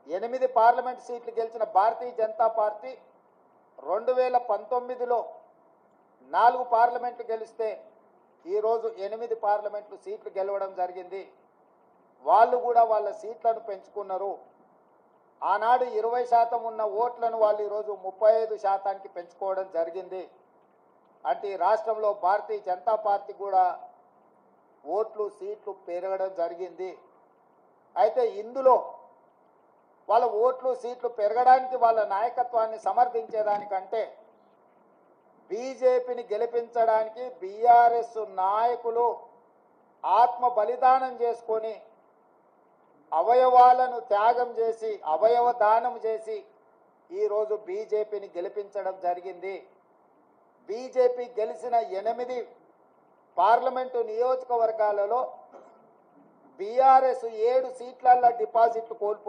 8 parliament సీట్లు గెలిచిన Bharatiya Janata party 2019లో 4 పార్లమెంట్లు గెలిస్తే ఈరోజు 8 పార్లమెంట్లు సీట్లు గెలవడం జరిగింది. వాళ్ళు కూడా వాళ్ళ సీట్లను పెంచుకున్నారు. ఆనాడు 20% ఉన్న ఓట్లను వాళ్ళు ఈరోజు 35%కి పెంచుకోవడం జరిగింది. అంటే ఈ రాష్ట్రంలో భారతీయ జనతా పార్టీ కూడా ఓట్లు సీట్లు పెరగడం జరిగింది. అయితే ఇందులో వాళ్ళ ఓట్లు సీట్లు పెరగడానికి వాళ్ళ నాయకత్వాన్ని సమర్థించేదానికంటే బీజేపీని గెలిపించడానికి బీఆర్ఎస్ నాయకులు ఆత్మ బలిదానం చేసుకొని అవయవాలను త్యాగం చేసి అవయవ దానం చేసి ఈరోజు బీజేపీని గెలిపించడం జరిగింది. బీజేపీ గెలిచిన 8 పార్లమెంటు నియోజకవర్గాలలో బీఆర్ఎస్ 7 సీట్లల్లో డిపాజిట్లు కోల్పోయి